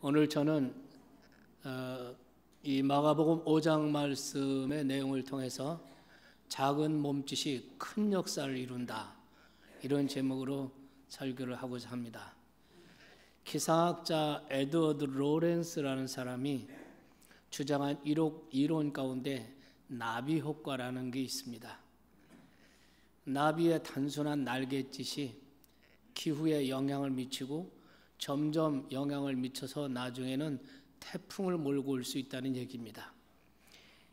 오늘 저는 이 마가복음 5장 말씀의 내용을 통해서 작은 몸짓이 큰 역사를 이룬다, 이런 제목으로 설교를 하고자 합니다. 기상학자 에드워드 로렌스라는 사람이 주장한 이론 가운데 나비 효과라는 게 있습니다. 나비의 단순한 날갯짓이 기후에 영향을 미치고 점점 영향을 미쳐서 나중에는 태풍을 몰고 올 수 있다는 얘기입니다.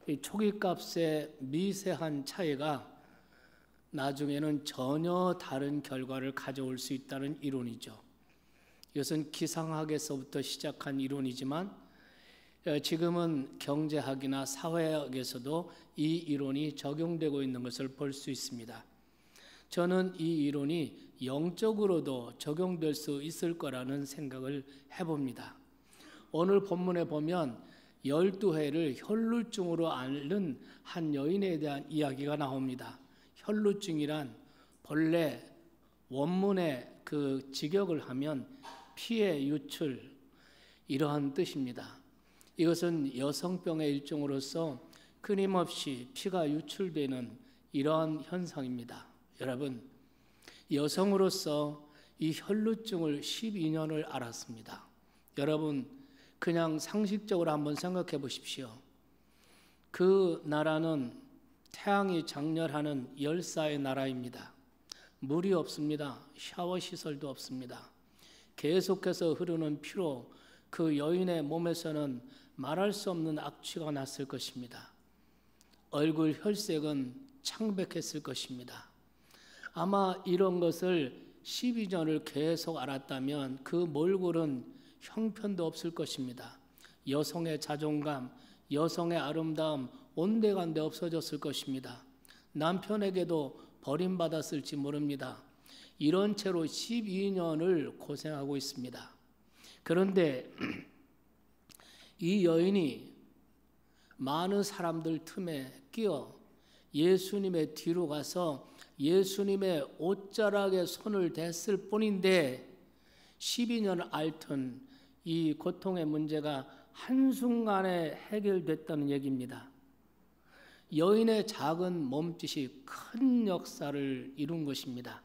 이 초기값의 미세한 차이가 나중에는 전혀 다른 결과를 가져올 수 있다는 이론이죠. 이것은 기상학에서부터 시작한 이론이지만 지금은 경제학이나 사회학에서도 이 이론이 적용되고 있는 것을 볼 수 있습니다. 저는 이 이론이 영적으로도 적용될 수 있을 거라는 생각을 해봅니다. 오늘 본문에 보면 12해를 혈루증으로 앓는 한 여인에 대한 이야기가 나옵니다. 혈루증이란 본래 원문의 그 직역을 하면 피의 유출, 이러한 뜻입니다. 이것은 여성병의 일종으로서 끊임없이 피가 유출되는 이러한 현상입니다. 여러분, 여성으로서 이 혈루증을 12년을 앓았습니다. 여러분, 그냥 상식적으로 한번 생각해 보십시오. 그 나라는 태양이 장렬하는 열사의 나라입니다. 물이 없습니다. 샤워 시설도 없습니다. 계속해서 흐르는 피로 그 여인의 몸에서는 말할 수 없는 악취가 났을 것입니다. 얼굴 혈색은 창백했을 것입니다. 아마 이런 것을 12년을 계속 알았다면 그 몰골은 형편도 없을 것입니다. 여성의 자존감, 여성의 아름다움 온데간데 없어졌을 것입니다. 남편에게도 버림받았을지 모릅니다. 이런 채로 12년을 고생하고 있습니다. 그런데 이 여인이 많은 사람들 틈에 끼어 예수님의 뒤로 가서 예수님의 옷자락에 손을 댔을 뿐인데 12년을 앓던 이 고통의 문제가 한순간에 해결됐다는 얘기입니다. 여인의 작은 몸짓이 큰 역사를 이룬 것입니다.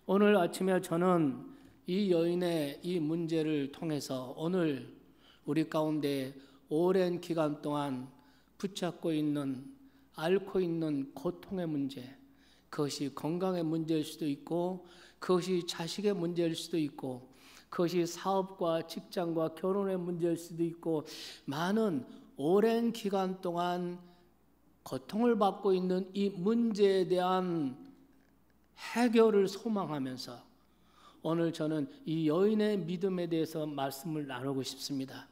오늘 아침에 저는 이 여인의 이 문제를 통해서 오늘 우리 가운데 오랜 기간 동안 붙잡고 있는, 앓고 있는 고통의 문제, 그것이 건강의 문제일 수도 있고, 그것이 자식의 문제일 수도 있고, 그것이 사업과 직장과 결혼의 문제일 수도 있고, 많은 오랜 기간 동안 고통을 받고 있는 이 문제에 대한 해결을 소망하면서 오늘 저는 이 여인의 믿음에 대해서 말씀을 나누고 싶습니다.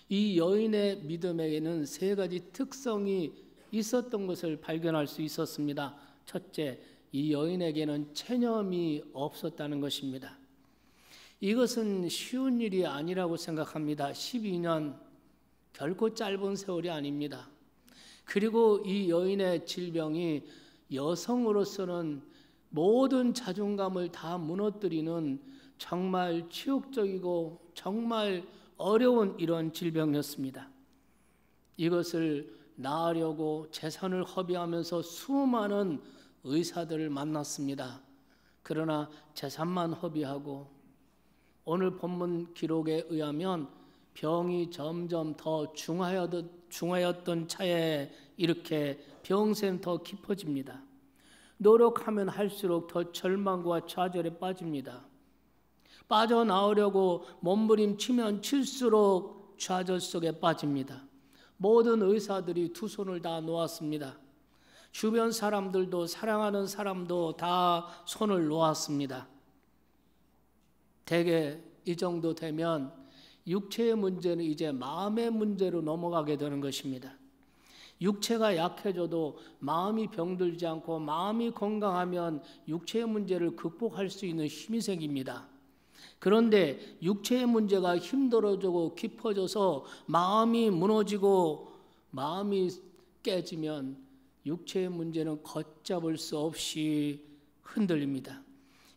이 여인의 믿음에게는 세 가지 특성이 있었던 것을 발견할 수 있었습니다. 첫째, 이 여인에게는 체념이 없었다는 것입니다. 이것은 쉬운 일이 아니라고 생각합니다. 12년, 결코 짧은 세월이 아닙니다. 그리고 이 여인의 질병이 여성으로서는 모든 자존감을 다 무너뜨리는 정말 치욕적이고 정말 어려운 이런 질병이었습니다. 이것을 나으려고 재산을 허비하면서 수많은 의사들을 만났습니다. 그러나 재산만 허비하고 오늘 본문 기록에 의하면 병이 점점 더 중하였던 차에 이렇게 병샘 더 깊어집니다. 노력하면 할수록 더 절망과 좌절에 빠집니다. 빠져나오려고 몸부림치면 칠수록 좌절 속에 빠집니다. 모든 의사들이 두 손을 다 놓았습니다. 주변 사람들도, 사랑하는 사람도 다 손을 놓았습니다. 대개 이 정도 되면 육체의 문제는 이제 마음의 문제로 넘어가게 되는 것입니다. 육체가 약해져도 마음이 병들지 않고 마음이 건강하면 육체의 문제를 극복할 수 있는 힘이 생깁니다. 그런데 육체의 문제가 힘들어지고 깊어져서 마음이 무너지고 마음이 깨지면 육체의 문제는 걷잡을 수 없이 흔들립니다.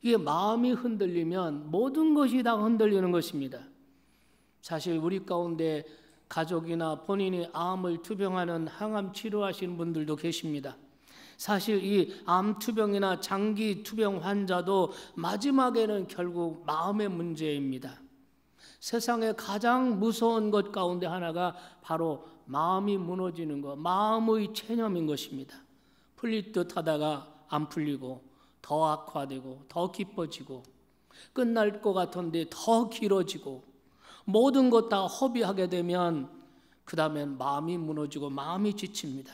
이게 마음이 흔들리면 모든 것이 다 흔들리는 것입니다. 사실 우리 가운데 가족이나 본인이 암을 투병하는 항암 치료하시는 분들도 계십니다. 사실 이 암 투병이나 장기 투병 환자도 마지막에는 결국 마음의 문제입니다. 세상에 가장 무서운 것 가운데 하나가 바로 마음이 무너지는 것, 마음의 체념인 것입니다. 풀릴 듯 하다가 안 풀리고 더 악화되고 더 깊어지고 끝날 것 같은데 더 길어지고 모든 것 다 허비하게 되면 그 다음엔 마음이 무너지고 마음이 지칩니다.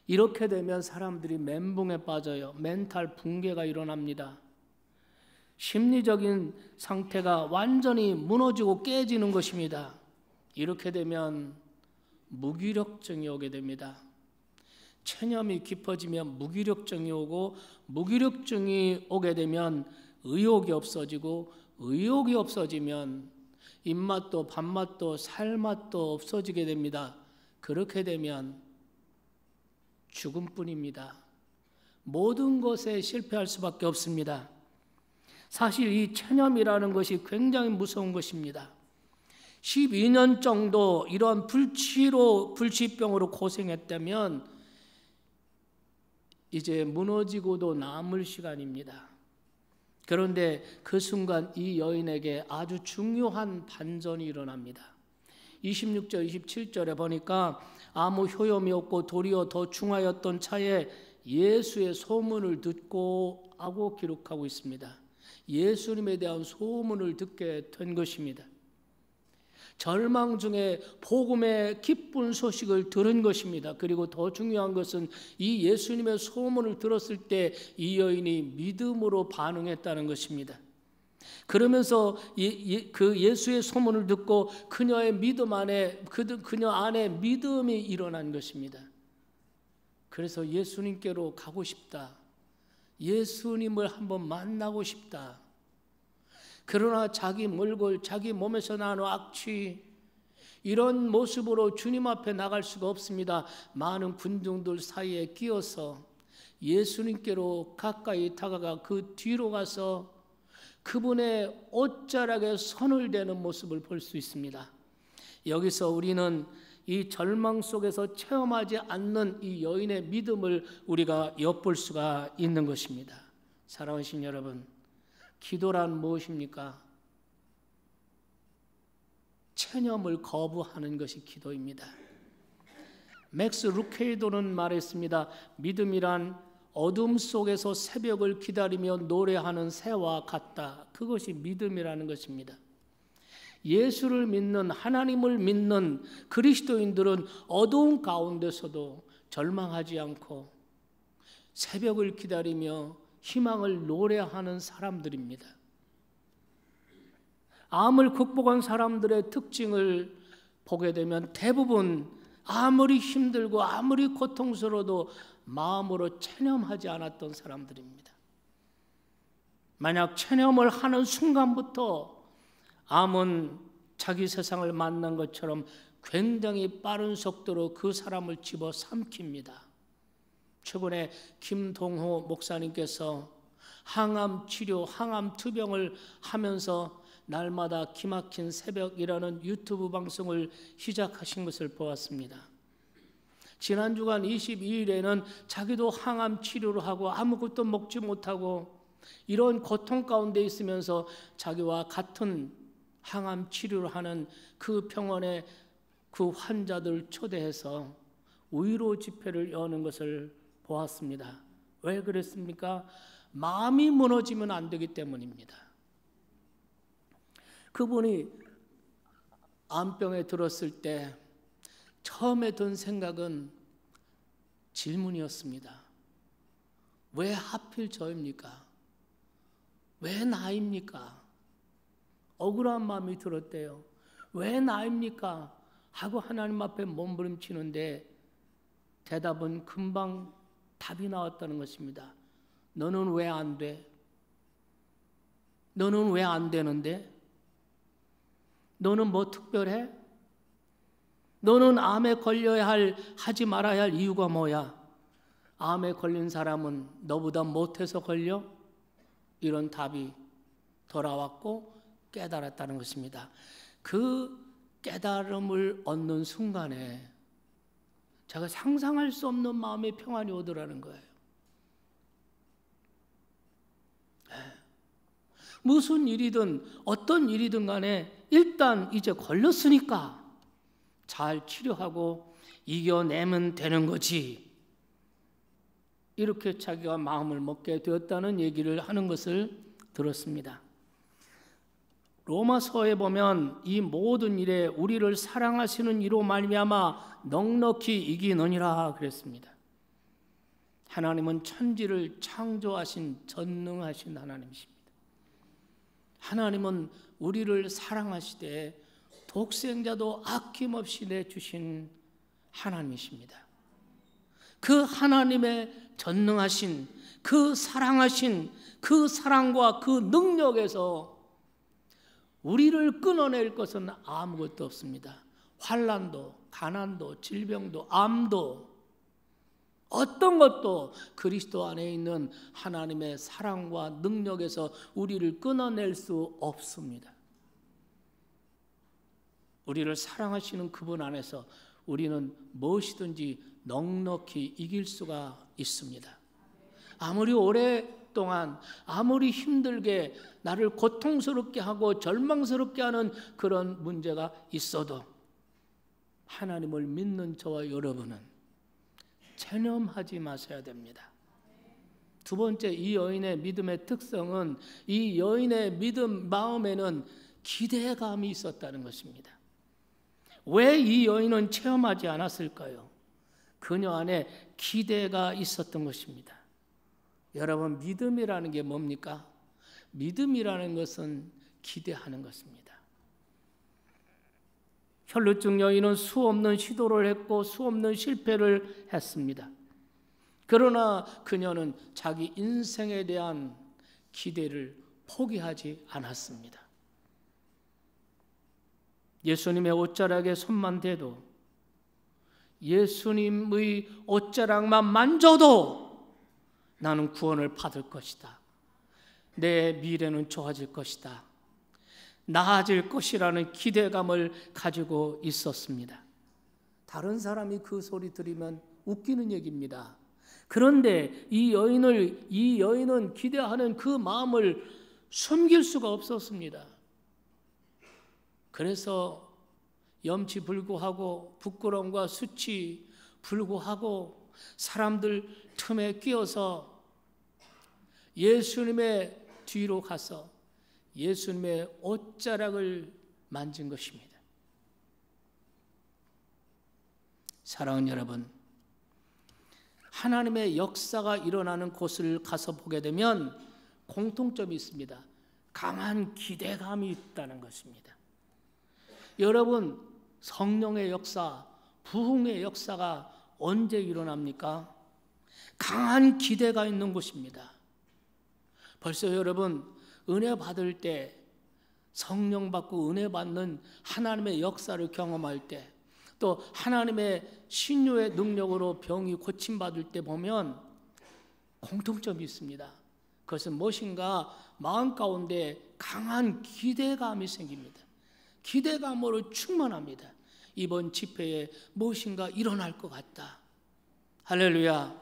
이렇게 되면 사람들이 멘붕에 빠져요. 멘탈 붕괴가 일어납니다. 심리적인 상태가 완전히 무너지고 깨지는 것입니다. 이렇게 되면 무기력증이 오게 됩니다. 체념이 깊어지면 무기력증이 오고 무기력증이 오게 되면 의욕이 없어지고 의욕이 없어지면 입맛도 밥맛도 살맛도 없어지게 됩니다. 그렇게 되면 죽음뿐입니다. 모든 것에 실패할 수밖에 없습니다. 사실 이 체념이라는 것이 굉장히 무서운 것입니다. 12년 정도 이런 불치병으로 고생했다면 이제 무너지고도 남을 시간입니다. 그런데 그 순간 이 여인에게 아주 중요한 반전이 일어납니다. 26절, 27절에 보니까 아무 효염이 없고 도리어 더 중하였던 차에 예수의 소문을 듣고 하고 기록하고 있습니다. 예수님에 대한 소문을 듣게 된 것입니다. 절망 중에 복음의 기쁜 소식을 들은 것입니다. 그리고 더 중요한 것은 이 예수님의 소문을 들었을 때 이 여인이 믿음으로 반응했다는 것입니다. 그러면서 그 예수의 소문을 듣고 그녀의 믿음 안에 그녀 안에 믿음이 일어난 것입니다. 그래서 예수님께로 가고 싶다. 예수님을 한번 만나고 싶다. 그러나 자기 몰골, 자기 몸에서 나는 악취, 이런 모습으로 주님 앞에 나갈 수가 없습니다. 많은 군중들 사이에 끼어서 예수님께로 가까이 다가가 그 뒤로 가서 그분의 옷자락에 손을 대는 모습을 볼 수 있습니다. 여기서 우리는 이 절망 속에서 체험하지 않는 이 여인의 믿음을 우리가 엿볼 수가 있는 것입니다. 사랑하신 여러분, 기도란 무엇입니까? 체념을 거부하는 것이 기도입니다. 맥스 루케이도는 말했습니다. 믿음이란 어둠 속에서 새벽을 기다리며 노래하는 새와 같다. 그것이 믿음이라는 것입니다. 예수를 믿는, 하나님을 믿는 그리스도인들은 어두운 가운데서도 절망하지 않고 새벽을 기다리며 희망을 노래하는 사람들입니다. 암을 극복한 사람들의 특징을 보게 되면 대부분 아무리 힘들고 아무리 고통스러워도 마음으로 체념하지 않았던 사람들입니다. 만약 체념을 하는 순간부터 암은 자기 세상을 만난 것처럼 굉장히 빠른 속도로 그 사람을 집어삼킵니다. 최근에 김동호 목사님께서 항암 치료, 항암 투병을 하면서 날마다 기막힌 새벽이라는 유튜브 방송을 시작하신 것을 보았습니다. 지난 주간 22일에는 자기도 항암 치료를 하고 아무것도 먹지 못하고 이런 고통 가운데 있으면서 자기와 같은 항암 치료를 하는 그 병원에 그 환자들 초대해서 위로 집회를 여는 것을 보았습니다. 왜 그랬습니까? 마음이 무너지면 안 되기 때문입니다. 그분이 암병에 들었을 때 처음에 든 생각은 질문이었습니다. 왜 하필 저입니까? 왜 나입니까? 억울한 마음이 들었대요. 왜 나입니까? 하고 하나님 앞에 몸부림치는데 대답은 금방 답이 나왔다는 것입니다. 너는 왜 안 돼? 너는 왜 안 되는데? 너는 뭐 특별해? 너는 암에 걸려야 하지 말아야 할 이유가 뭐야? 암에 걸린 사람은 너보다 못해서 걸려? 이런 답이 돌아왔고 깨달았다는 것입니다. 그 깨달음을 얻는 순간에 제가 상상할 수 없는 마음의 평안이 오더라는 거예요. 무슨 일이든 어떤 일이든 간에 일단 이제 걸렸으니까 잘 치료하고 이겨내면 되는 거지, 이렇게 자기가 마음을 먹게 되었다는 얘기를 하는 것을 들었습니다. 로마서에 보면 이 모든 일에 우리를 사랑하시는 이로 말미암아 넉넉히 이기느니라 그랬습니다. 하나님은 천지를 창조하신 전능하신 하나님이십니다. 하나님은 우리를 사랑하시되 독생자도 아낌없이 내주신 하나님이십니다. 그 하나님의 전능하신 그 사랑하신 그 사랑과 그 능력에서 우리를 끊어낼 것은 아무것도 없습니다. 환난도, 가난도, 질병도, 암도, 어떤 것도 그리스도 안에 있는 하나님의 사랑과 능력에서 우리를 끊어낼 수 없습니다. 우리를 사랑하시는 그분 안에서 우리는 무엇이든지 넉넉히 이길 수가 있습니다. 아무리 오랫동안 아무리 힘들게 나를 고통스럽게 하고 절망스럽게 하는 그런 문제가 있어도 하나님을 믿는 저와 여러분은 체념하지 마셔야 됩니다. 두 번째, 이 여인의 믿음의 특성은 이 여인의 믿음 마음에는 기대감이 있었다는 것입니다. 왜 이 여인은 체험하지 않았을까요? 그녀 안에 기대가 있었던 것입니다. 여러분, 믿음이라는 게 뭡니까? 믿음이라는 것은 기대하는 것입니다. 혈루증 여인은 수없는 시도를 했고 수없는 실패를 했습니다. 그러나 그녀는 자기 인생에 대한 기대를 포기하지 않았습니다. 예수님의 옷자락에 손만 대도, 예수님의 옷자락만 만져도 나는 구원을 받을 것이다. 내 미래는 좋아질 것이다. 나아질 것이라는 기대감을 가지고 있었습니다. 다른 사람이 그 소리 들으면 웃기는 얘기입니다. 그런데 이 여인은 기대하는 그 마음을 숨길 수가 없었습니다. 그래서 염치 불구하고 부끄러움과 수치 불구하고 사람들 틈에 끼어서 예수님의 뒤로 가서 예수님의 옷자락을 만진 것입니다. 사랑하는 여러분, 하나님의 역사가 일어나는 곳을 가서 보게 되면 공통점이 있습니다. 강한 기대감이 있다는 것입니다. 여러분, 성령의 역사, 부흥의 역사가 언제 일어납니까? 강한 기대가 있는 곳입니다. 벌써 여러분, 은혜 받을 때, 성령 받고 은혜 받는 하나님의 역사를 경험할 때, 또 하나님의 신유의 능력으로 병이 고침받을 때 보면 공통점이 있습니다. 그것은 무엇인가 마음 가운데 강한 기대감이 생깁니다. 기대감으로 충만합니다. 이번 집회에 무엇인가 일어날 것 같다. 할렐루야.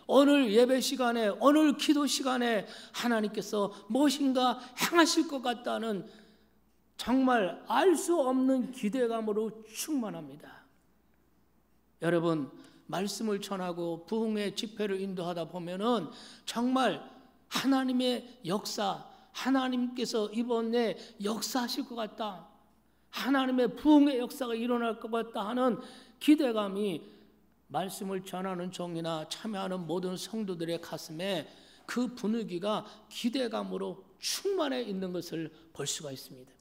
오늘 예배 시간에, 오늘 기도 시간에 하나님께서 무엇인가 행하실 것 같다는 정말 알 수 없는 기대감으로 충만합니다. 여러분, 말씀을 전하고 부흥의 집회를 인도하다 보면은 정말 하나님의 역사, 하나님께서 이번에 역사하실 것 같다, 하나님의 부흥의 역사가 일어날 것 같다 하는 기대감이 말씀을 전하는 종이나 참여하는 모든 성도들의 가슴에 그 분위기가 기대감으로 충만해 있는 것을 볼 수가 있습니다.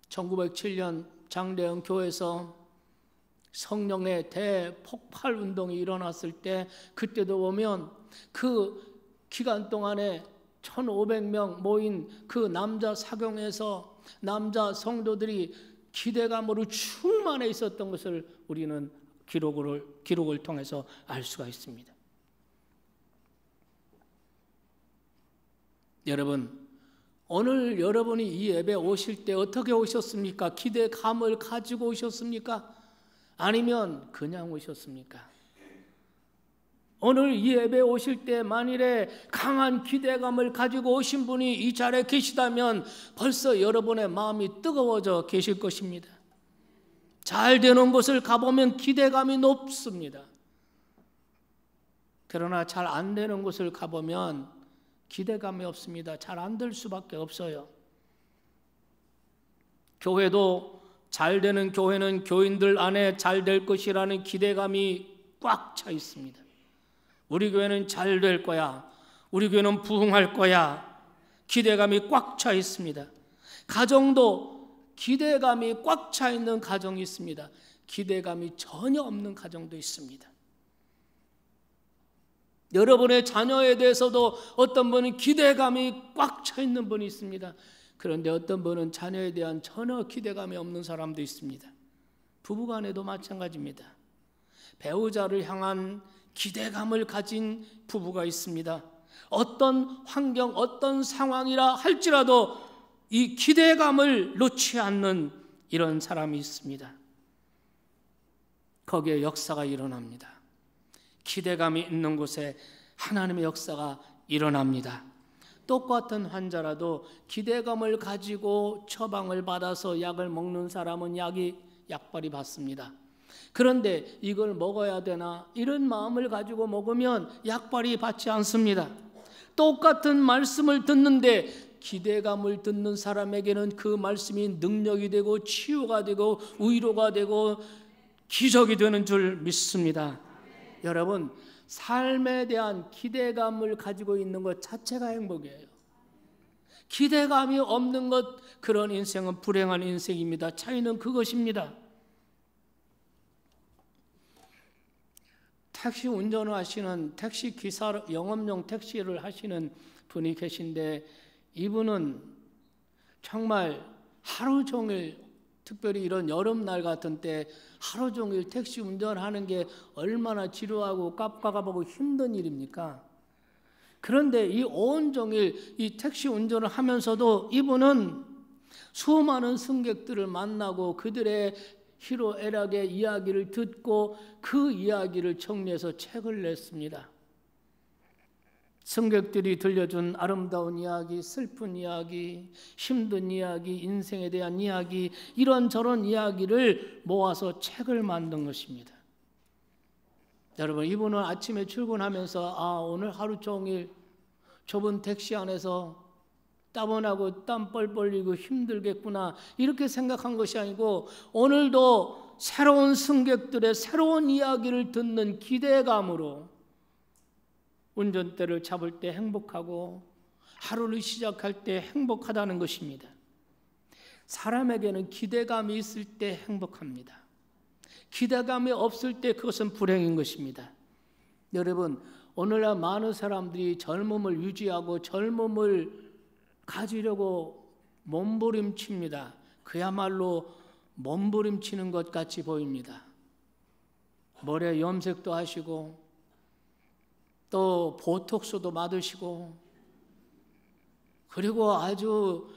1907년 장대영 교회에서 성령의 대폭발 운동이 일어났을 때, 그때도 보면 그 기간 동안에 1,500명 모인 그 남자 사경에서 남자 성도들이 기대감으로 충만해 있었던 것을 우리는 기록을 통해서 알 수가 있습니다. 여러분, 오늘 여러분이 이 예배 오실 때 어떻게 오셨습니까? 기대감을 가지고 오셨습니까? 아니면 그냥 오셨습니까? 오늘 이 예배 오실 때 만일에 강한 기대감을 가지고 오신 분이 이 자리에 계시다면 벌써 여러분의 마음이 뜨거워져 계실 것입니다. 잘 되는 곳을 가보면 기대감이 높습니다. 그러나 잘 안 되는 곳을 가보면 기대감이 없습니다. 잘 안 될 수밖에 없어요. 교회도 잘 되는 교회는 교인들 안에 잘 될 것이라는 기대감이 꽉 차 있습니다. 우리 교회는 잘 될 거야. 우리 교회는 부흥할 거야. 기대감이 꽉 차 있습니다. 가정도 기대감이 꽉 차 있는 가정이 있습니다. 기대감이 전혀 없는 가정도 있습니다. 여러분의 자녀에 대해서도 어떤 분은 기대감이 꽉 차 있는 분이 있습니다. 그런데 어떤 분은 자녀에 대한 전혀 기대감이 없는 사람도 있습니다. 부부간에도 마찬가지입니다. 배우자를 향한 기대감을 가진 부부가 있습니다. 어떤 환경, 어떤 상황이라 할지라도 이 기대감을 놓지 않는 이런 사람이 있습니다. 거기에 역사가 일어납니다. 기대감이 있는 곳에 하나님의 역사가 일어납니다. 똑같은 환자라도 기대감을 가지고 처방을 받아서 약을 먹는 사람은 약발이 받습니다. 그런데 이걸 먹어야 되나 이런 마음을 가지고 먹으면 약발이 받지 않습니다. 똑같은 말씀을 듣는데 기대감을 듣는 사람에게는 그 말씀이 능력이 되고 치유가 되고 위로가 되고 기적이 되는 줄 믿습니다. 여러분, 삶에 대한 기대감을 가지고 있는 것 자체가 행복이에요. 기대감이 없는 것, 그런 인생은 불행한 인생입니다. 차이는 그것입니다. 택시 운전을 하시는 택시 기사, 영업용 택시를 하시는 분이 계신데 이분은 정말 하루 종일, 특별히 이런 여름날 같은 때 하루 종일 택시 운전하는 게 얼마나 지루하고 깝깝하고 힘든 일입니까? 그런데 이 온종일 이 택시 운전을 하면서도 이분은 수많은 승객들을 만나고 그들의 희로애락의 이야기를 듣고 그 이야기를 정리해서 책을 냈습니다. 승객들이 들려준 아름다운 이야기, 슬픈 이야기, 힘든 이야기, 인생에 대한 이야기, 이런저런 이야기를 모아서 책을 만든 것입니다. 여러분, 이분은 아침에 출근하면서 오늘 하루 종일 좁은 택시 안에서 따분하고 땀 뻘뻘 흘리고 힘들겠구나 이렇게 생각한 것이 아니고 오늘도 새로운 승객들의 새로운 이야기를 듣는 기대감으로 운전대를 잡을 때 행복하고 하루를 시작할 때 행복하다는 것입니다. 사람에게는 기대감이 있을 때 행복합니다. 기대감이 없을 때 그것은 불행인 것입니다. 여러분, 오늘날 많은 사람들이 젊음을 유지하고 젊음을 가지려고 몸부림칩니다. 그야말로 몸부림치는 것 같이 보입니다. 머리에 염색도 하시고 또 보톡스도 맞으시고 그리고 아주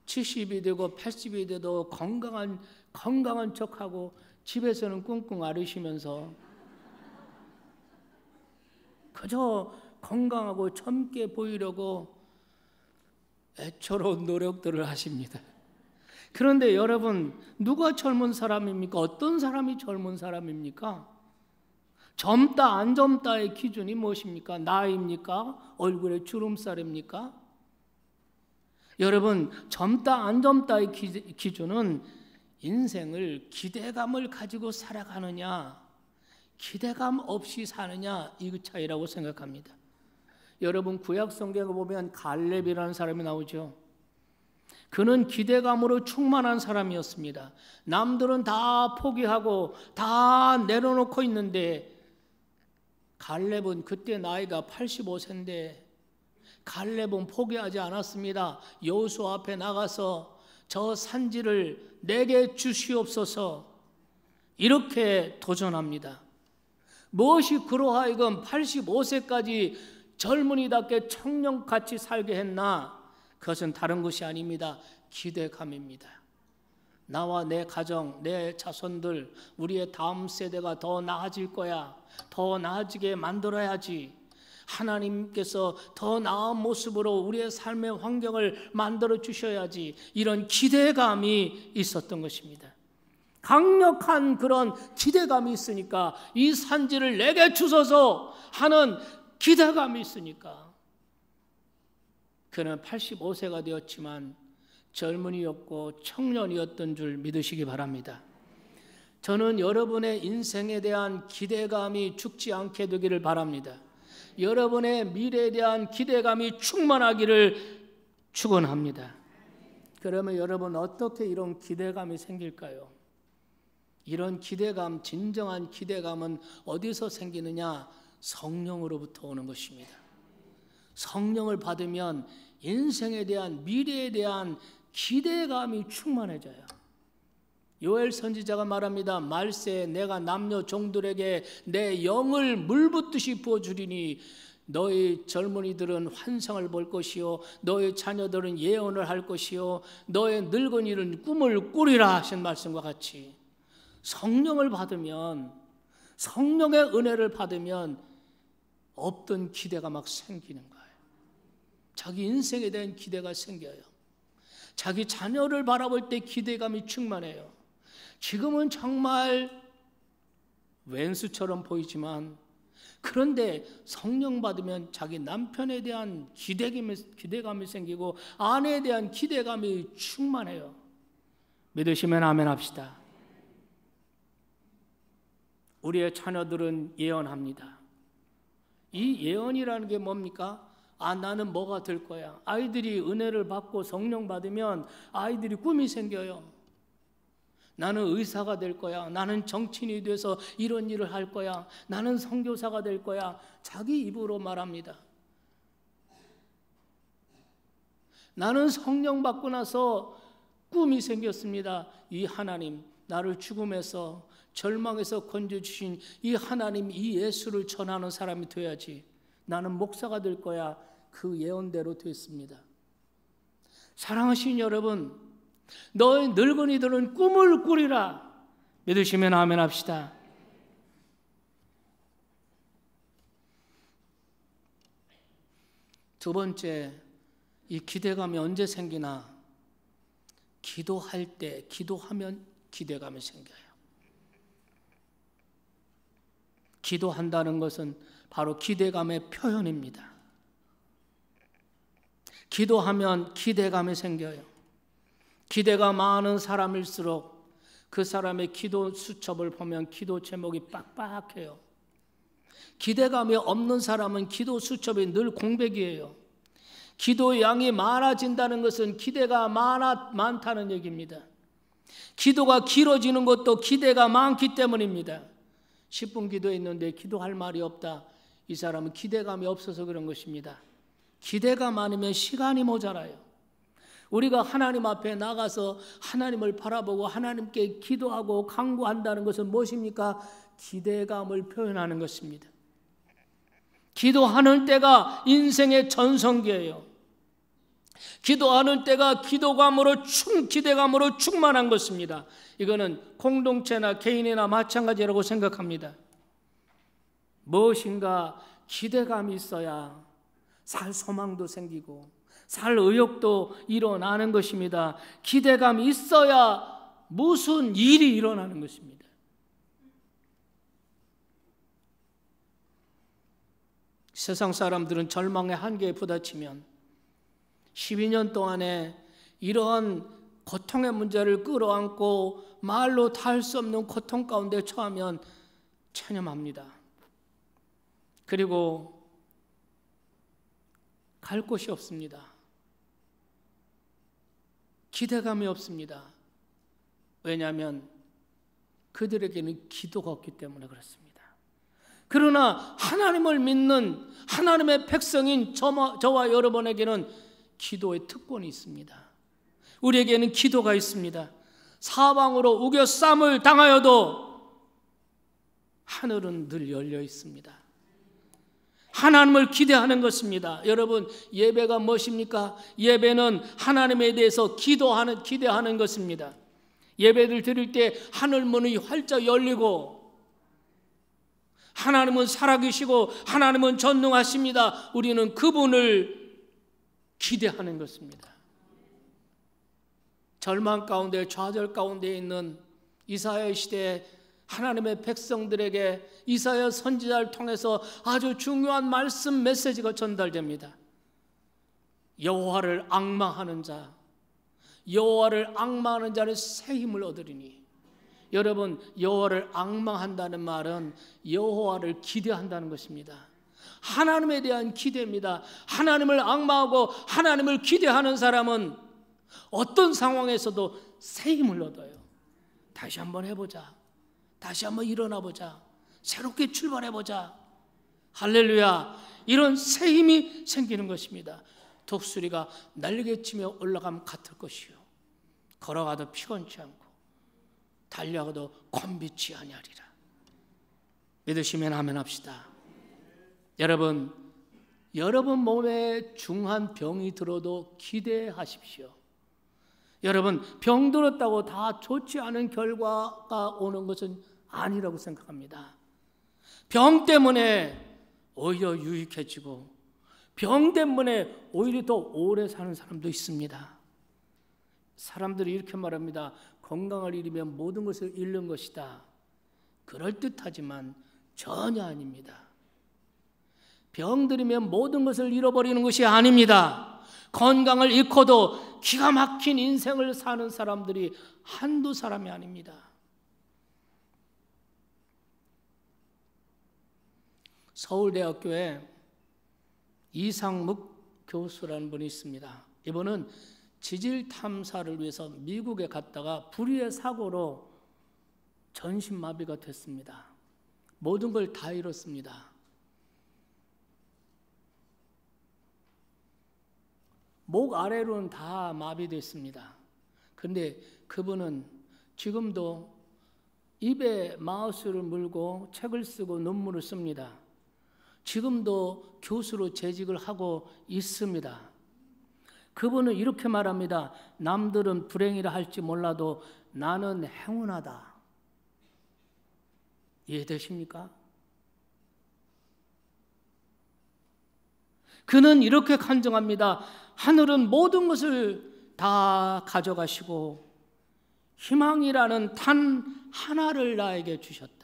70이 되고 80이 돼도 건강한 척하고 집에서는 꿍꿍 앓으시면서 그저 건강하고 젊게 보이려고 애처로운 노력들을 하십니다. 그런데 여러분, 누가 젊은 사람입니까? 어떤 사람이 젊은 사람입니까? 젊다 안 젊다의 기준이 무엇입니까? 나이입니까? 얼굴에 주름살입니까? 여러분, 젊다 안 젊다의 기준은 인생을 기대감을 가지고 살아가느냐, 기대감 없이 사느냐, 이 차이라고 생각합니다. 여러분, 구약 성경에 보면 갈렙이라는 사람이 나오죠. 그는 기대감으로 충만한 사람이었습니다. 남들은 다 포기하고 다 내려놓고 있는데 갈렙은 그때 나이가 85세인데 갈렙은 포기하지 않았습니다. 여호수아 앞에 나가서 저 산지를 내게 주시옵소서 이렇게 도전합니다. 무엇이 그러하여금 85세까지 젊은이답게 청년같이 살게 했나? 그것은 다른 것이 아닙니다. 기대감입니다. 나와 내 가정, 내 자손들, 우리의 다음 세대가 더 나아질 거야. 더 나아지게 만들어야지. 하나님께서 더 나은 모습으로 우리의 삶의 환경을 만들어 주셔야지. 이런 기대감이 있었던 것입니다. 강력한 그런 기대감이 있으니까, 이 산지를 내게 주소서 하는 기대감이 있으니까, 그는 85세가 되었지만 젊은이였고 청년이었던 줄 믿으시기 바랍니다. 저는 여러분의 인생에 대한 기대감이 죽지 않게 되기를 바랍니다. 여러분의 미래에 대한 기대감이 충만하기를 축원합니다. 그러면 여러분, 어떻게 이런 기대감이 생길까요? 이런 기대감, 진정한 기대감은 어디서 생기느냐? 성령으로부터 오는 것입니다. 성령을 받으면 인생에 대한, 미래에 대한 기대감이 충만해져요. 요엘 선지자가 말합니다. 말세 내가 남녀 종들에게 내 영을 물붓듯이 부어주리니 너희 젊은이들은 환상을 볼 것이요 너희 자녀들은 예언을 할 것이요 너의 늙은이는 꿈을 꾸리라 하신 말씀과 같이, 성령을 받으면, 성령의 은혜를 받으면 없던 기대가 막 생기는 거예요. 자기 인생에 대한 기대가 생겨요. 자기 자녀를 바라볼 때 기대감이 충만해요. 지금은 정말 왼수처럼 보이지만, 그런데 성령 받으면 자기 남편에 대한 기대감이 생기고 아내에 대한 기대감이 충만해요. 믿으시면 아멘 합시다. 우리의 자녀들은 예언합니다. 이 예언이라는 게 뭡니까? 나는 뭐가 될 거야. 아이들이 은혜를 받고 성령 받으면 아이들이 꿈이 생겨요. 나는 의사가 될 거야. 나는 정치인이 돼서 이런 일을 할 거야. 나는 선교사가 될 거야. 자기 입으로 말합니다. 나는 성령 받고 나서 꿈이 생겼습니다. 이 하나님, 나를 죽음에서, 절망에서 건져주신 이 하나님, 이 예수를 전하는 사람이 돼야지. 나는 목사가 될 거야. 그 예언대로 됐습니다. 사랑하신 여러분, 너희 늙은이들은 꿈을 꾸리라. 믿으시면 아멘 합시다. 두 번째, 이 기대감이 언제 생기나? 기도할 때, 기도하면 기대감이 생겨요. 기도한다는 것은 바로 기대감의 표현입니다. 기도하면 기대감이 생겨요. 기대가 많은 사람일수록 그 사람의 기도 수첩을 보면 기도 제목이 빡빡해요. 기대감이 없는 사람은 기도 수첩이 늘 공백이에요. 기도의 양이 많아진다는 것은 기대가 많다는 얘기입니다. 기도가 길어지는 것도 기대가 많기 때문입니다. 10분 기도했는데 기도할 말이 없다. 이 사람은 기대감이 없어서 그런 것입니다. 기대가 많으면 시간이 모자라요. 우리가 하나님 앞에 나가서 하나님을 바라보고 하나님께 기도하고 간구한다는 것은 무엇입니까? 기대감을 표현하는 것입니다. 기도하는 때가 인생의 전성기예요. 기도하는 때가 기대감으로 충만한 것입니다. 이거는 공동체나 개인이나 마찬가지라고 생각합니다. 무엇인가 기대감이 있어야 살 소망도 생기고 살 의욕도 일어나는 것입니다. 기대감이 있어야 무슨 일이 일어나는 것입니다. 세상 사람들은 절망의 한계에 부딪히면 12년 동안에 이러한 고통의 문제를 끌어안고 말로 다 할 수 없는 고통 가운데 처하면 체념합니다. 그리고 갈 곳이 없습니다. 기대감이 없습니다. 왜냐하면 그들에게는 기도가 없기 때문에 그렇습니다. 그러나 하나님을 믿는 하나님의 백성인 저와 여러분에게는 기도의 특권이 있습니다. 우리에게는 기도가 있습니다. 사방으로 우겨쌈을 당하여도 하늘은 늘 열려 있습니다. 하나님을 기대하는 것입니다. 여러분, 예배가 무엇입니까? 예배는 하나님에 대해서 기대하는 것입니다. 예배를 드릴 때 하늘 문이 활짝 열리고, 하나님은 살아계시고 하나님은 전능하십니다. 우리는 그분을 기대하는 것입니다. 절망 가운데, 좌절 가운데 있는 이사야 시대에 하나님의 백성들에게 이사야 선지자를 통해서 아주 중요한 말씀 메시지가 전달됩니다. 여호와를 앙망하는 자, 여호와를 앙망하는 자는 새 힘을 얻으리니. 여러분, 여호와를 앙망한다는 말은 여호와를 기대한다는 것입니다. 하나님에 대한 기대입니다. 하나님을 앙망하고 하나님을 기대하는 사람은 어떤 상황에서도 새 힘을 얻어요. 다시 한번 해보자, 다시 한번 일어나보자, 새롭게 출발해보자, 할렐루야, 이런 새 힘이 생기는 것입니다. 독수리가 날개치며 올라가면 같을 것이요, 걸어가도 피곤치 않고 달려가도 곤비치 아니하리라. 믿으시면 아멘 합시다. 여러분 몸에 중한 병이 들어도 기대하십시오. 여러분, 병 들었다고 다 좋지 않은 결과가 오는 것은 아니라고 생각합니다. 병 때문에 오히려 유익해지고, 병 때문에 오히려 더 오래 사는 사람도 있습니다. 사람들이 이렇게 말합니다. 건강을 잃으면 모든 것을 잃는 것이다. 그럴듯하지만 전혀 아닙니다. 병 들이면 모든 것을 잃어버리는 것이 아닙니다. 건강을 잃고도 기가 막힌 인생을 사는 사람들이 한두 사람이 아닙니다. 서울대학교에 이상묵 교수라는 분이 있습니다. 이분은 지질 탐사를 위해서 미국에 갔다가 불의의 사고로 전신마비가 됐습니다. 모든 걸 다 잃었습니다. 목 아래로는 다 마비됐습니다. 그런데 그분은 지금도 입에 마우스를 물고 책을 쓰고 논문을 씁니다. 지금도 교수로 재직을 하고 있습니다. 그분은 이렇게 말합니다. 남들은 불행이라 할지 몰라도 나는 행운하다. 이해되십니까? 그는 이렇게 간증합니다. 하늘은 모든 것을 다 가져가시고 희망이라는 단 하나를 나에게 주셨다.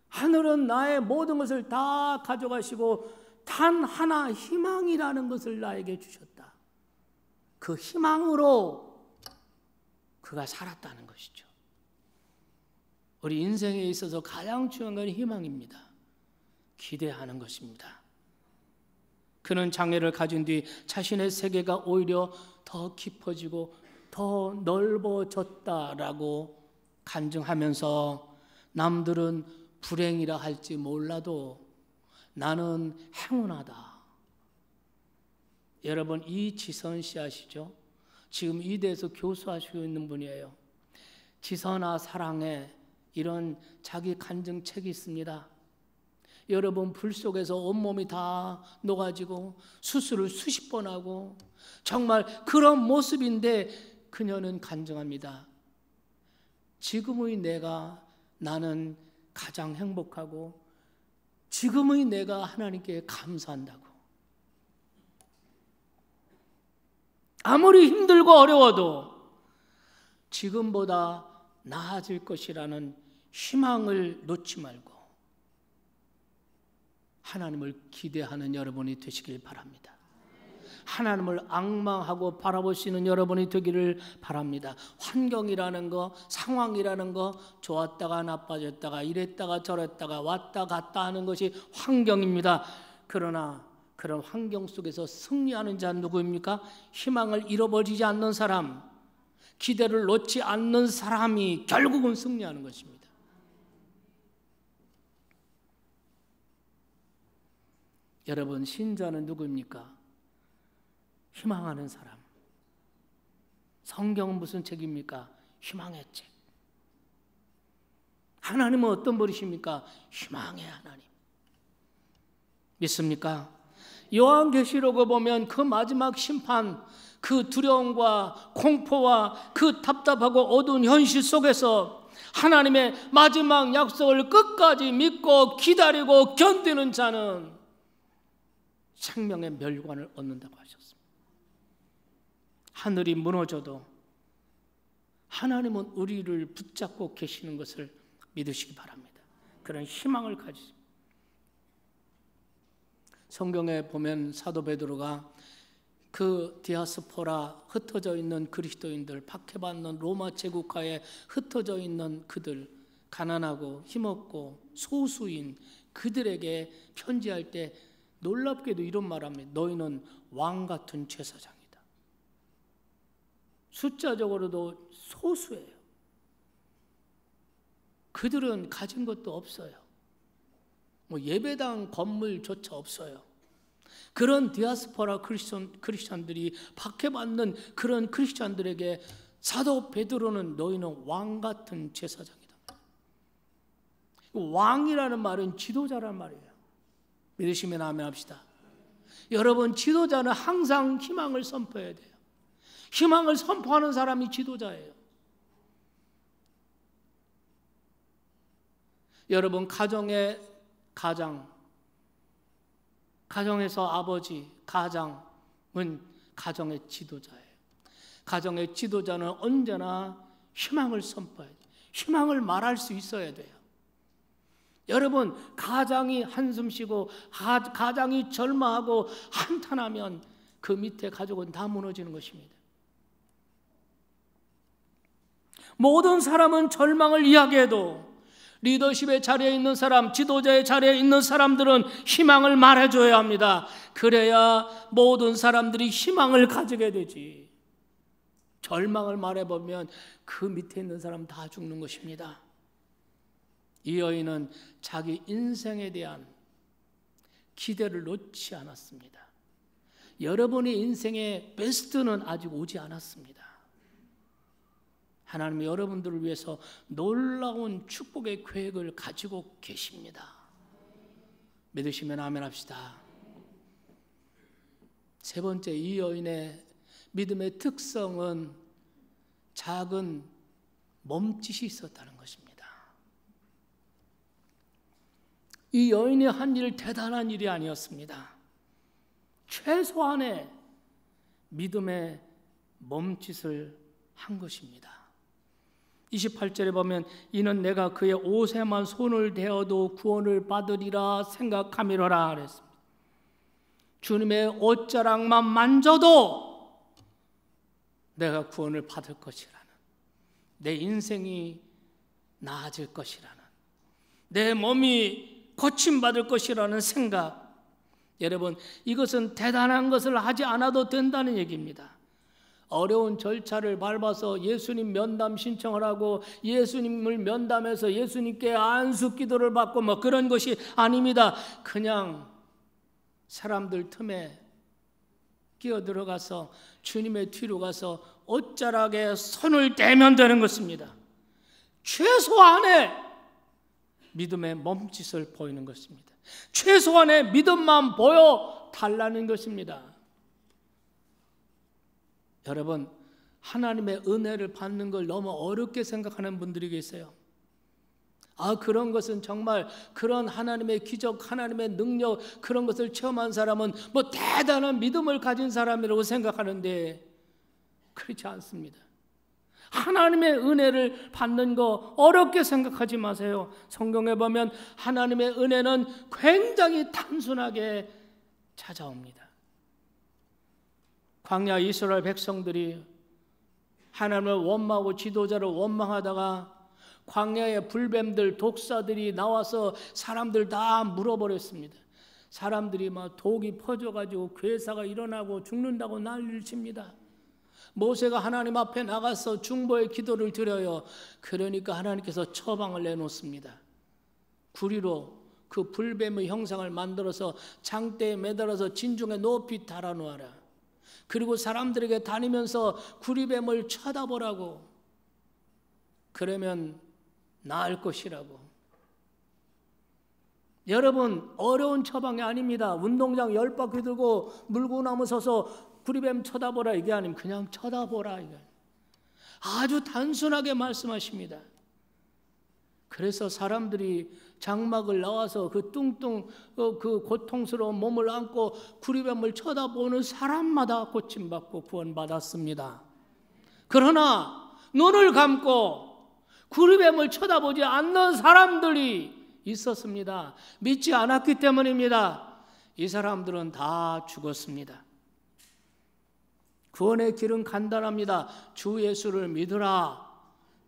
하늘은 나의 모든 것을 다 가져가시고 단 하나 희망이라는 것을 나에게 주셨다. 그 희망으로 그가 살았다는 것이죠. 우리 인생에 있어서 가장 중요한 건 희망입니다. 기대하는 것입니다. 그는 장애를 가진 뒤 자신의 세계가 오히려 더 깊어지고 더 넓어졌다라고 간증하면서 남들은 불행이라 할지 몰라도 나는 행운하다. 여러분, 이지선 씨 아시죠? 지금 이대에서 교수하시고 있는 분이에요. 지선아 사랑해, 이런 자기 간증책이 있습니다. 여러분, 불 속에서 온몸이 다 녹아지고 수술을 수십 번 하고 정말 그런 모습인데 그녀는 간증합니다. 지금의 나는 가장 행복하고 지금의 내가 하나님께 감사한다고. 아무리 힘들고 어려워도 지금보다 나아질 것이라는 희망을 놓지 말고 하나님을 기대하는 여러분이 되시길 바랍니다. 하나님을 앙망하고 바라보시는 여러분이 되기를 바랍니다. 환경이라는 거, 상황이라는 거, 좋았다가 나빠졌다가 이랬다가 저랬다가 왔다 갔다 하는 것이 환경입니다. 그러나 그런 환경 속에서 승리하는 자는 누구입니까? 희망을 잃어버리지 않는 사람, 기대를 놓지 않는 사람이 결국은 승리하는 것입니다. 여러분, 신자는 누구입니까? 희망하는 사람. 성경은 무슨 책입니까? 희망의 책. 하나님은 어떤 분이십니까? 희망의 하나님. 믿습니까? 요한계시록을 보면 그 마지막 심판, 그 두려움과 공포와 그 답답하고 어두운 현실 속에서 하나님의 마지막 약속을 끝까지 믿고 기다리고 견디는 자는 생명의 멸관을 얻는다고 하셨습니다. 하늘이 무너져도 하나님은 우리를 붙잡고 계시는 것을 믿으시기 바랍니다. 그런 희망을 가지십시오. 성경에 보면 사도 베드로가 그 디아스포라, 흩어져 있는 그리스도인들, 박해받는 로마 제국하에 흩어져 있는 그들, 가난하고 힘없고 소수인 그들에게 편지할 때 놀랍게도 이런 말합니다. 너희는 왕 같은 제사장이다. 숫자적으로도 소수예요. 그들은 가진 것도 없어요. 예배당 건물조차 없어요. 그런 디아스포라 크리스천들이 박해받는 그런 크리스천들에게 사도 베드로는 너희는 왕 같은 제사장이다. 왕이라는 말은 지도자란 말이에요. 믿으시면 아멘 합시다. 여러분, 지도자는 항상 희망을 선포해야 돼요. 희망을 선포하는 사람이 지도자예요. 여러분, 가정에서 아버지, 가장은 가정의 지도자예요. 가정의 지도자는 언제나 희망을 선포해야 돼요. 희망을 말할 수 있어야 돼요. 여러분, 가장이 한숨 쉬고 가장이 절망하고 한탄하면 그 밑에 가족은 다 무너지는 것입니다. 모든 사람은 절망을 이야기해도 리더십의 자리에 있는 사람, 지도자의 자리에 있는 사람들은 희망을 말해줘야 합니다. 그래야 모든 사람들이 희망을 가지게 되지. 절망을 말해보면 그 밑에 있는 사람 다 죽는 것입니다. 이 여인은 자기 인생에 대한 기대를 놓지 않았습니다. 여러분의 인생의 베스트는 아직 오지 않았습니다. 하나님은 여러분들을 위해서 놀라운 축복의 계획을 가지고 계십니다. 믿으시면 아멘 합시다. 세 번째, 이 여인의 믿음의 특성은 작은 몸짓이 있었다는 것입니다. 이 여인이 한 일 대단한 일이 아니었습니다. 최소한의 믿음의 몸짓을 한 것입니다. 28절에 보면 이는 내가 그의 옷에만 손을 대어도 구원을 받으리라 생각함이로라 그랬습니다. 주님의 옷자락만 만져도 내가 구원을 받을 것이라는, 내 인생이 나아질 것이라는, 내 몸이 고침받을 것이라는 생각. 여러분, 이것은 대단한 것을 하지 않아도 된다는 얘기입니다. 어려운 절차를 밟아서 예수님 면담 신청을 하고 예수님을 면담해서 예수님께 안수 기도를 받고 그런 것이 아닙니다. 그냥 사람들 틈에 끼어들어가서 주님의 뒤로 가서 옷자락에 손을 대면 되는 것입니다. 최소한의 믿음의 몸짓을 보이는 것입니다. 최소한의 믿음만 보여달라는 것입니다. 여러분, 하나님의 은혜를 받는 걸 너무 어렵게 생각하는 분들이 계세요. 그런 것은 정말 그런 하나님의 기적, 하나님의 능력, 그런 것을 체험한 사람은 대단한 믿음을 가진 사람이라고 생각하는데 그렇지 않습니다. 하나님의 은혜를 받는 거 어렵게 생각하지 마세요. 성경에 보면 하나님의 은혜는 굉장히 단순하게 찾아옵니다. 광야 이스라엘 백성들이 하나님을 원망하고 지도자를 원망하다가 광야의 불뱀들, 독사들이 나와서 사람들 다 물어버렸습니다. 사람들이 막 독이 퍼져가지고 괴사가 일어나고 죽는다고 난리를 칩니다. 모세가 하나님 앞에 나가서 중보의 기도를 드려요. 그러니까 하나님께서 처방을 내놓습니다. 구리로 그 불뱀의 형상을 만들어서 장대에 매달아서 진중에 높이 달아놓아라. 그리고 사람들에게 다니면서 구리뱀을 쳐다보라고, 그러면 나을 것이라고. 여러분, 어려운 처방이 아닙니다. 운동장 10바퀴 들고 물구나무 서서 구리뱀 쳐다보라 이게 아니면 그냥 쳐다보라 이게. 아주 단순하게 말씀하십니다. 그래서 사람들이 장막을 나와서 그 뚱뚱 그 고통스러운 몸을 안고 구리뱀을 쳐다보는 사람마다 고침받고 구원받았습니다. 그러나 눈을 감고 구리뱀을 쳐다보지 않는 사람들이 있었습니다. 믿지 않았기 때문입니다. 이 사람들은 다 죽었습니다. 구원의 길은 간단합니다. 주 예수를 믿으라.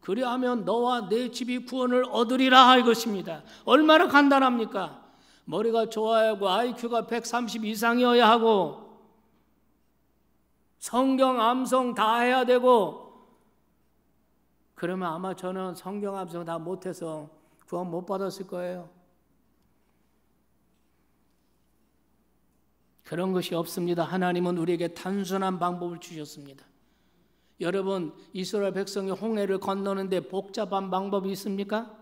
그리하면 너와 내 집이 구원을 얻으리라 이것입니다. 얼마나 간단합니까? 머리가 좋아야 하고 IQ가 130 이상이어야 하고 성경 암송 다 해야 되고, 그러면 아마 저는 성경 암송 다 못해서 구원 못 받았을 거예요. 그런 것이 없습니다. 하나님은 우리에게 단순한 방법을 주셨습니다. 여러분, 이스라엘 백성이 홍해를 건너는데 복잡한 방법이 있습니까?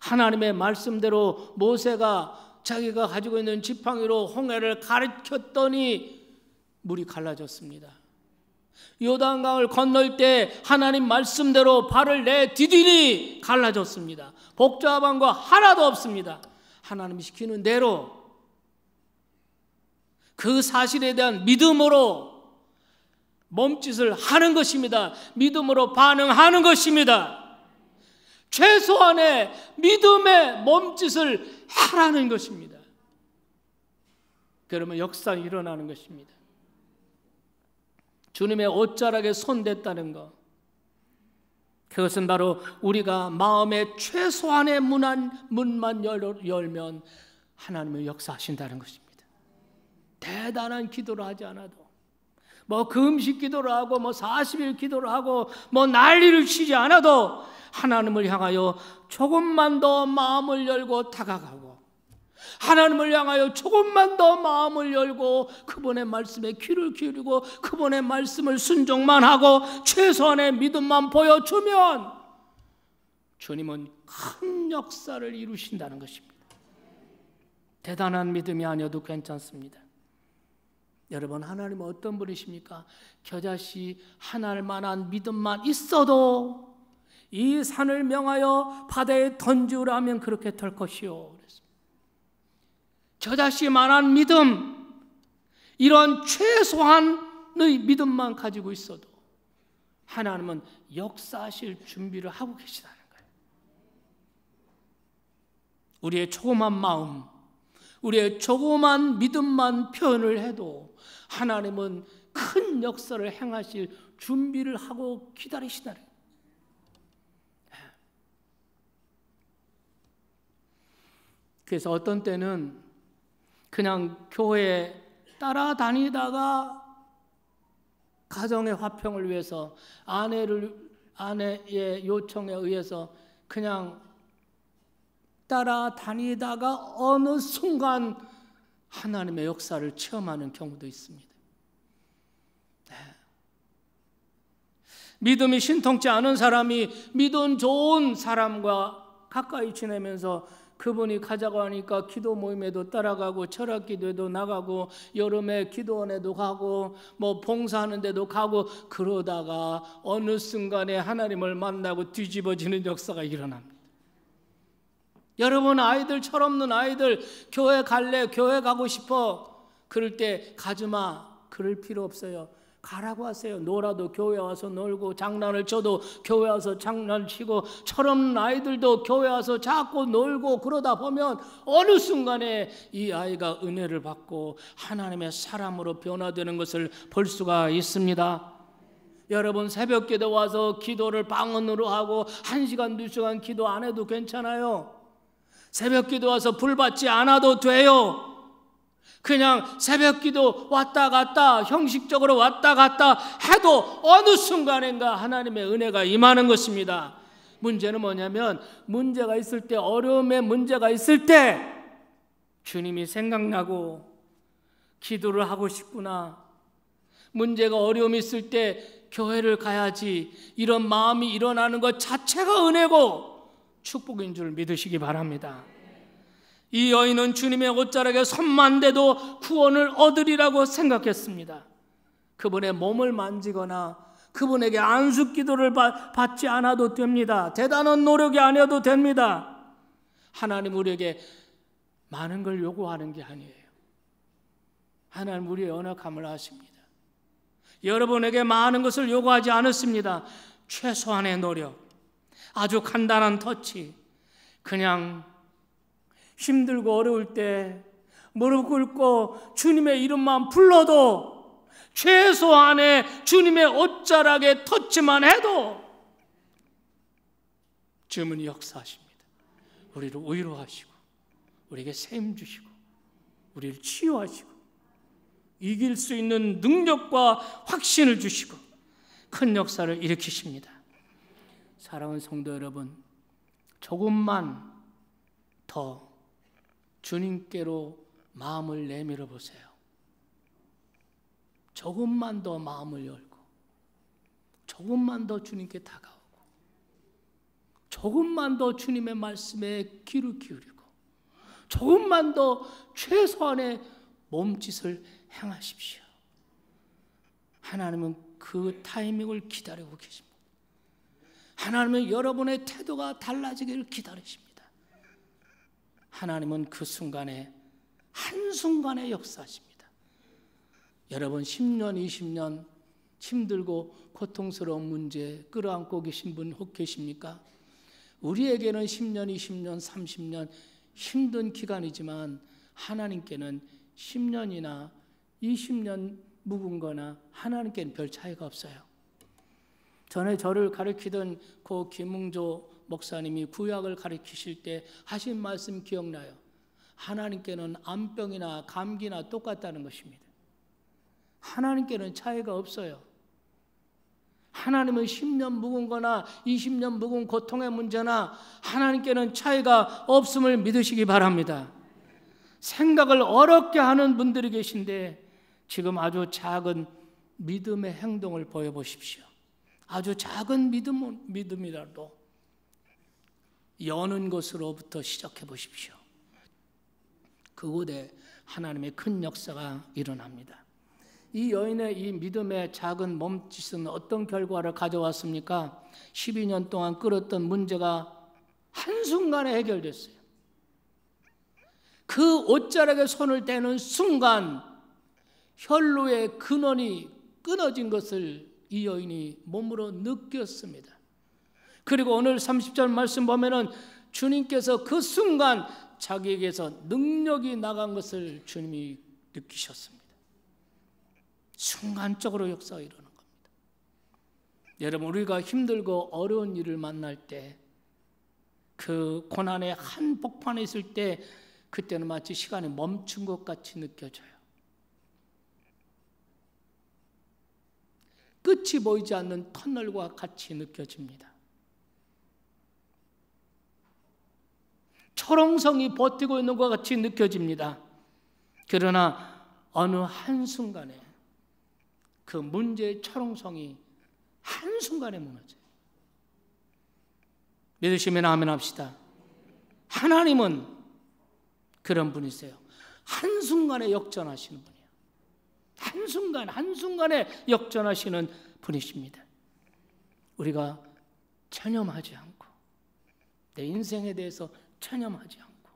하나님의 말씀대로 모세가 자기가 가지고 있는 지팡이로 홍해를 가르쳤더니 물이 갈라졌습니다. 요단강을 건널 때 하나님 말씀대로 발을 내디디니 갈라졌습니다. 복잡한 거 하나도 없습니다. 하나님이 시키는 대로 그 사실에 대한 믿음으로 몸짓을 하는 것입니다. 믿음으로 반응하는 것입니다. 최소한의 믿음의 몸짓을 하라는 것입니다. 그러면 역사가 일어나는 것입니다. 주님의 옷자락에 손댔다는 것, 그것은 바로 우리가 마음의 최소한의 문만 열면 하나님의 역사하신다는 것입니다. 대단한 기도를 하지 않아도, 뭐 금식 기도를 하고 뭐 40일 기도를 하고 뭐 난리를 치지 않아도 하나님을 향하여 조금만 더 마음을 열고 다가가고, 하나님을 향하여 조금만 더 마음을 열고 그분의 말씀에 귀를 기울이고 그분의 말씀을 순종만 하고 최소한의 믿음만 보여주면 주님은 큰 역사를 이루신다는 것입니다. 대단한 믿음이 아니어도 괜찮습니다. 여러분, 하나님은 어떤 분이십니까? 겨자씨 하나할 만한 믿음만 있어도 이 산을 명하여 바다에 던지우라 하면 그렇게 될 것이요. 겨자씨만한 믿음, 이런 최소한의 믿음만 가지고 있어도 하나님은 역사하실 준비를 하고 계시다는 거예요. 우리의 조그만 마음, 우리의 조그만 믿음만 표현을 해도 하나님은 큰 역사를 행하실 준비를 하고 기다리시다는 거예요. 그래서 어떤 때는 그냥 교회에 따라다니다가 가정의 화평을 위해서 아내의 요청에 의해서 그냥 따라다니다가 어느 순간 하나님의 역사를 체험하는 경우도 있습니다. 믿음이 신통치 않은 사람이 믿음 좋은 사람과 가까이 지내면서 그분이 가자고 하니까 기도 모임에도 따라가고 철학 기도에도 나가고 여름에 기도원에도 가고 뭐 봉사하는 데도 가고, 그러다가 어느 순간에 하나님을 만나고 뒤집어지는 역사가 일어납니다. 여러분, 아이들, 철없는 아이들 교회 갈래, 교회 가고 싶어, 그럴 때 가지마, 그럴 필요 없어요. 가라고 하세요. 놀아도 교회 와서 놀고, 장난을 쳐도 교회 와서 장난치고, 철없는 아이들도 교회 와서 자꾸 놀고, 그러다 보면 어느 순간에 이 아이가 은혜를 받고 하나님의 사람으로 변화되는 것을 볼 수가 있습니다. 여러분, 새벽 기도 와서 기도를 방언으로 하고 1시간, 2시간 기도 안 해도 괜찮아요. 새벽 기도 와서 불 받지 않아도 돼요. 그냥 새벽 기도 왔다 갔다 형식적으로 왔다 갔다 해도 어느 순간인가 하나님의 은혜가 임하는 것입니다. 문제는 뭐냐면, 문제가 있을 때, 어려움에 문제가 있을 때 주님이 생각나고 기도를 하고 싶구나, 문제가 어려움이 있을 때 교회를 가야지, 이런 마음이 일어나는 것 자체가 은혜고 축복인 줄 믿으시기 바랍니다. 이 여인은 주님의 옷자락에 손만 대도 구원을 얻으리라고 생각했습니다. 그분의 몸을 만지거나 그분에게 안수기도를 받지 않아도 됩니다. 대단한 노력이 아니어도 됩니다. 하나님 우리에게 많은 걸 요구하는 게 아니에요. 하나님 우리의 연약함을 아십니다. 여러분에게 많은 것을 요구하지 않았습니다. 최소한의 노력, 아주 간단한 터치, 그냥 힘들고 어려울 때 무릎 꿇고 주님의 이름만 불러도, 최소한의 주님의 옷자락에 터치만 해도 주님은 역사하십니다. 우리를 위로하시고 우리에게 셈 주시고 우리를 치유하시고 이길 수 있는 능력과 확신을 주시고 큰 역사를 일으키십니다. 사랑하는 성도 여러분, 조금만 더 주님께로 마음을 내밀어 보세요. 조금만 더 마음을 열고, 조금만 더 주님께 다가오고, 조금만 더 주님의 말씀에 귀를 기울이고, 조금만 더 최소한의 몸짓을 행하십시오. 하나님은 그 타이밍을 기다리고 계십니다. 하나님은 여러분의 태도가 달라지기를 기다리십니다. 하나님은 그 순간에, 한순간에 역사하십니다. 여러분 10년, 20년 힘들고 고통스러운 문제 끌어안고 계신 분 혹 계십니까? 우리에게는 10년, 20년, 30년 힘든 기간이지만 하나님께는 10년이나 20년 묵은 거나 하나님께는 별 차이가 없어요. 전에 저를 가르치던 고 김웅조 목사님이 구약을 가르치실 때 하신 말씀 기억나요? 하나님께는 암병이나 감기나 똑같다는 것입니다. 하나님께는 차이가 없어요. 하나님은 10년 묵은 거나 20년 묵은 고통의 문제나 하나님께는 차이가 없음을 믿으시기 바랍니다. 생각을 어렵게 하는 분들이 계신데 지금 아주 작은 믿음의 행동을 보여보십시오. 아주 작은 믿음이라도 여는 것으로부터 시작해 보십시오. 그곳에 하나님의 큰 역사가 일어납니다. 이 여인의 이 믿음의 작은 몸짓은 어떤 결과를 가져왔습니까? 12년 동안 끌었던 문제가 한순간에 해결됐어요. 그 옷자락에 손을 대는 순간 혈루의 근원이 끊어진 것을 이 여인이 몸으로 느꼈습니다. 그리고 오늘 30절 말씀 보면은 주님께서 그 순간 자기에게서 능력이 나간 것을 주님이 느끼셨습니다. 순간적으로 역사가 일어난 겁니다. 여러분, 우리가 힘들고 어려운 일을 만날 때, 그 고난의 한복판에 있을 때, 그때는 마치 시간이 멈춘 것 같이 느껴져요. 끝이 보이지 않는 터널과 같이 느껴집니다. 초롱성이 버티고 있는 것 같이 느껴집니다. 그러나 어느 한순간에 그 문제의 초롱성이 한순간에 무너져요. 믿으시면 아멘 합시다. 하나님은 그런 분이세요. 한순간에 역전하시는 분이에요. 한순간에 역전하시는 분이십니다. 우리가 체념하지 않고, 내 인생에 대해서 체념하지 않고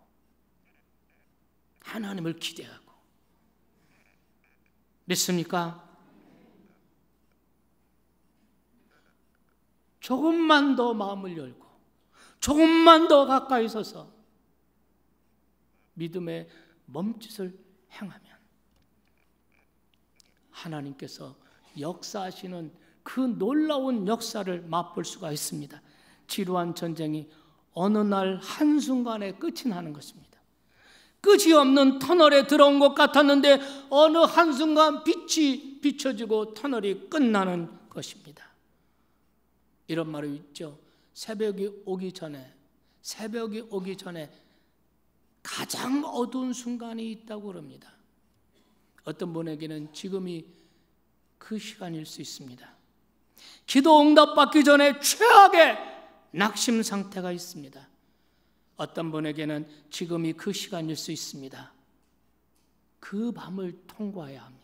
하나님을 기대하고, 믿습니까? 조금만 더 마음을 열고 조금만 더 가까이 서서 믿음의 몸짓을 행하면 하나님께서 역사하시는 그 놀라운 역사를 맛볼 수가 있습니다. 지루한 전쟁이 어느 날 한순간에 끝이 나는 것입니다. 끝이 없는 터널에 들어온 것 같았는데 어느 한순간 빛이 비춰지고 터널이 끝나는 것입니다. 이런 말이 있죠. 새벽이 오기 전에 가장 어두운 순간이 있다고 그럽니다. 어떤 분에게는 지금이 그 시간일 수 있습니다. 기도 응답받기 전에 최악의 낙심 상태가 있습니다. 어떤 분에게는 지금이 그 시간일 수 있습니다. 그 밤을 통과해야 합니다.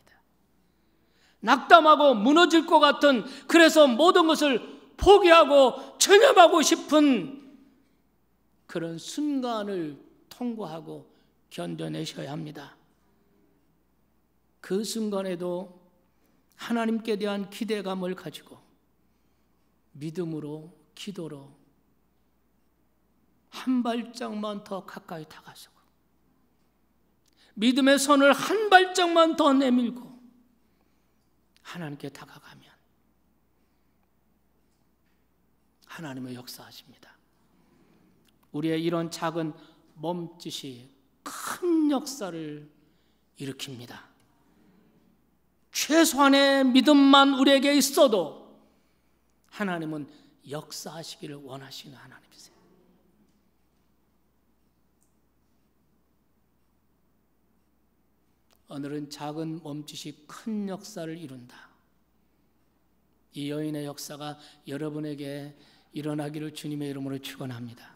낙담하고 무너질 것 같은, 그래서 모든 것을 포기하고 전념하고 싶은 그런 순간을 통과하고 견뎌내셔야 합니다. 그 순간에도 하나님께 대한 기대감을 가지고 믿음으로, 기도로 한 발짝만 더 가까이 다가서고 믿음의 손을 한 발짝만 더 내밀고 하나님께 다가가면 하나님의 역사하십니다. 우리의 이런 작은 몸짓이 큰 역사를 일으킵니다. 최소한의 믿음만 우리에게 있어도 하나님은 역사하시기를 원하시는 하나님이세요. 오늘은 작은 몸짓이 큰 역사를 이룬다. 이 여인의 역사가 여러분에게 일어나기를 주님의 이름으로 축원합니다.